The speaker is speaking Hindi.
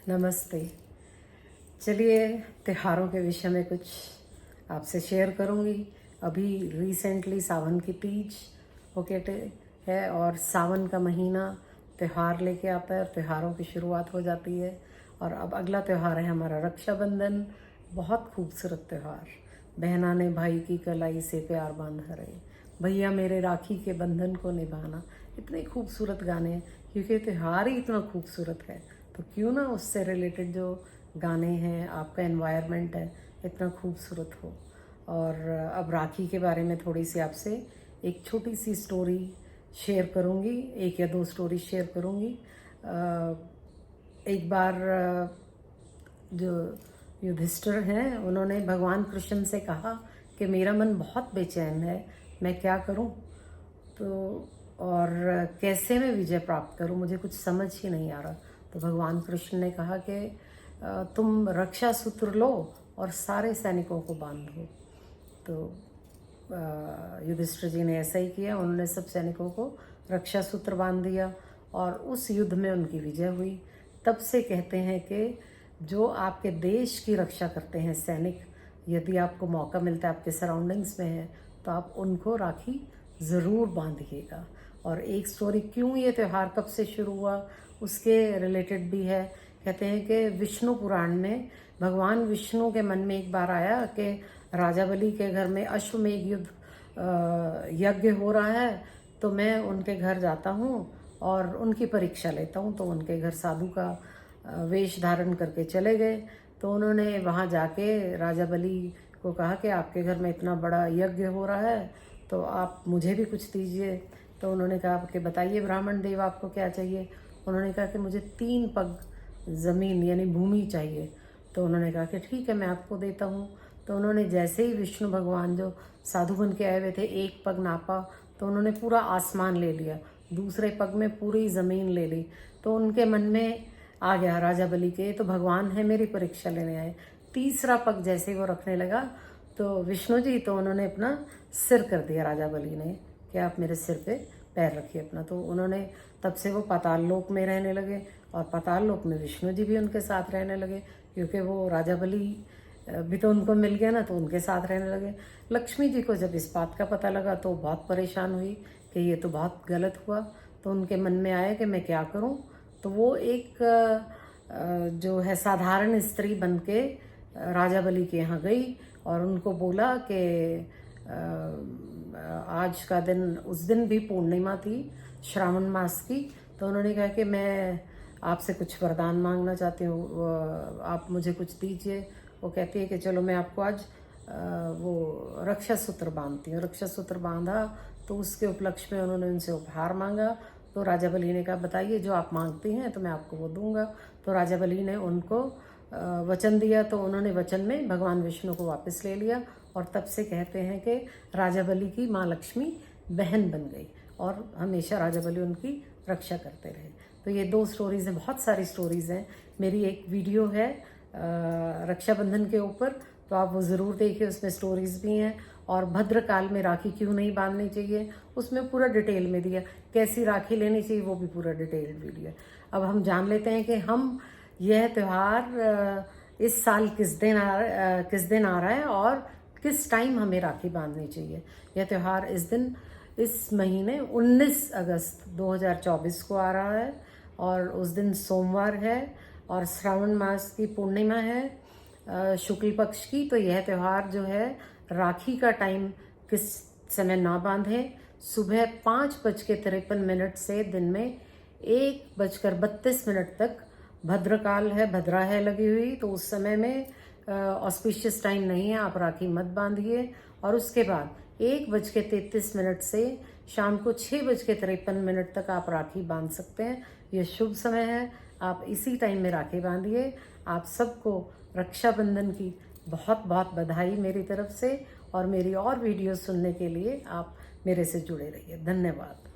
नमस्ते। चलिए, त्योहारों के विषय में कुछ आपसे शेयर करूंगी। अभी रिसेंटली सावन की तीज होके है और सावन का महीना त्यौहार लेके आता है और त्योहारों की शुरुआत हो जाती है। और अब अगला त्यौहार है हमारा रक्षाबंधन। बहुत खूबसूरत त्यौहार। बहना ने भाई की कलाई से प्यार बांधा रहे, भैया मेरे राखी के बंधन को निभाना। इतने खूबसूरत गाने हैं क्योंकि त्यौहार ही इतना खूबसूरत है, तो क्यों ना उससे रिलेटेड जो गाने हैं, आपका एनवायरनमेंट है, इतना खूबसूरत हो। और अब राखी के बारे में थोड़ी सी आपसे एक छोटी सी स्टोरी शेयर करूंगी, एक या दो स्टोरी शेयर करूंगी। एक बार जो युधिष्ठिर हैं, उन्होंने भगवान कृष्ण से कहा कि मेरा मन बहुत बेचैन है, मैं क्या करूं, तो और कैसे मैं विजय प्राप्त करूं, मुझे कुछ समझ ही नहीं आ रहा। तो भगवान कृष्ण ने कहा कि तुम रक्षा सूत्र लो और सारे सैनिकों को बांध दो। तो युधिष्ठिर जी ने ऐसा ही किया। उन्होंने सब सैनिकों को रक्षा सूत्र बांध दिया और उस युद्ध में उनकी विजय हुई। तब से कहते हैं कि जो आपके देश की रक्षा करते हैं सैनिक, यदि आपको मौका मिलता है, आपके सराउंडिंग्स में है, तो आप उनको राखी ज़रूर बांधिएगा। और एक स्टोरी, क्यों ये त्यौहार कब से शुरू हुआ, उसके रिलेटेड भी है। कहते हैं कि विष्णु पुराण में भगवान विष्णु के मन में एक बार आया कि राजा बलि के घर में अश्वमेध युद्ध यज्ञ हो रहा है, तो मैं उनके घर जाता हूँ और उनकी परीक्षा लेता हूँ। तो उनके घर साधु का वेश धारण करके चले गए। तो उन्होंने वहाँ जाके राजा बलि को कहा कि आपके घर में इतना बड़ा यज्ञ हो रहा है, तो आप मुझे भी कुछ दीजिए। तो उन्होंने कहा कि बताइए ब्राह्मण देव, आपको क्या चाहिए। उन्होंने कहा कि मुझे 3 पग ज़मीन यानी भूमि चाहिए। तो उन्होंने कहा कि ठीक है, मैं आपको देता हूँ। तो उन्होंने जैसे ही विष्णु भगवान जो साधु बन के आए हुए थे, एक पग नापा तो उन्होंने पूरा आसमान ले लिया, दूसरे पग में पूरी ज़मीन ले ली। तो उनके मन में आ गया राजा बलि के, तो भगवान है मेरी परीक्षा लेने आए। तीसरा पग जैसे वो रखने लगा तो विष्णु जी, तो उन्होंने अपना सिर कर दिया राजा बलि ने कि आप मेरे सिर पे पैर रखिए अपना। तो उन्होंने तब से वो पाताल लोक में रहने लगे और पाताल लोक में विष्णु जी भी उनके साथ रहने लगे, क्योंकि वो राजा बलि भी तो उनको मिल गया ना, तो उनके साथ रहने लगे। लक्ष्मी जी को जब इस बात का पता लगा तो बहुत परेशान हुई कि ये तो बहुत गलत हुआ। तो उनके मन में आया कि मैं क्या करूं। तो वो एक जो है साधारण स्त्री बन के राजा बलि के यहाँ गई और उनको बोला कि आज का दिन, उस दिन भी पूर्णिमा थी श्रावण मास की। तो उन्होंने कहा कि मैं आपसे कुछ वरदान मांगना चाहती हूँ, आप मुझे कुछ दीजिए। वो कहती है कि चलो मैं आपको आज वो रक्षा सूत्र बांधती हूँ। रक्षा सूत्र बांधा तो उसके उपलक्ष्य में उन्होंने उनसे उपहार मांगा। तो राजा बलि ने कहा बताइए जो आप मांगती हैं तो मैं आपको वो दूंगा। तो राजा बलि ने उनको वचन दिया, तो उन्होंने वचन में भगवान विष्णु को वापस ले लिया। और तब से कहते हैं कि राजा बलि की माँ लक्ष्मी बहन बन गई और हमेशा राजा बलि उनकी रक्षा करते रहे। तो ये 2 स्टोरीज़ हैं, बहुत सारी स्टोरीज़ हैं। मेरी एक वीडियो है रक्षाबंधन के ऊपर, तो आप वो ज़रूर देखिए, उसमें स्टोरीज़ भी हैं। और भद्रकाल में राखी क्यों नहीं बांधनी चाहिए, उसमें पूरा डिटेल में दिया। कैसी राखी लेनी चाहिए, वो भी पूरा डिटेल वीडियो है। अब हम जान लेते हैं कि हम यह त्यौहार इस साल किस दिन आ रहा है और किस टाइम हमें राखी बांधनी चाहिए। यह त्यौहार इस महीने 19 अगस्त 2024 को आ रहा है और उस दिन सोमवार है और श्रावण मास की पूर्णिमा है शुक्ल पक्ष की। तो यह त्यौहार जो है, राखी का टाइम किस समय ना बांधें। सुबह 5:53 से दिन में 1:32 तक भद्रकाल है, भद्रा है लगी हुई, तो उस समय में ऑस्पिशियस टाइम नहीं है, आप राखी मत बांधिए। और उसके बाद 1:33 से शाम को 6:53 तक आप राखी बांध सकते हैं। यह शुभ समय है, आप इसी टाइम में राखी बांधिए। आप सबको रक्षाबंधन की बहुत बहुत बधाई मेरी तरफ से, और मेरी और वीडियो सुनने के लिए आप मेरे से जुड़े रहिए। धन्यवाद।